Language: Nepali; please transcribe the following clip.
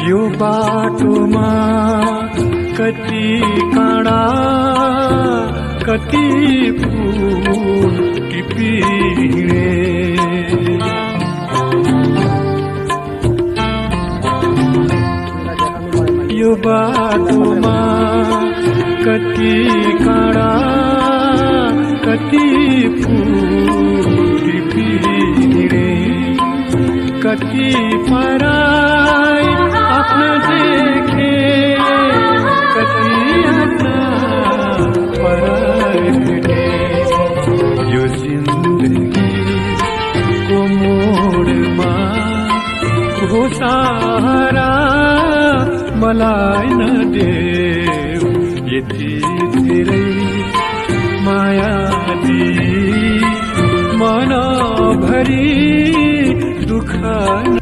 यो बाटोमा कति काँडा कति फूल टिपिने यो बाटोमा कति काँडा कति फूल टिपिने कति पराई आफ्नो देखे कति आफ्ना पराई भेटे यो जिन्दगीको मोडमा हो सहारा मलाई नदेऊ यति धेरै माया दिई मनभरि दुःख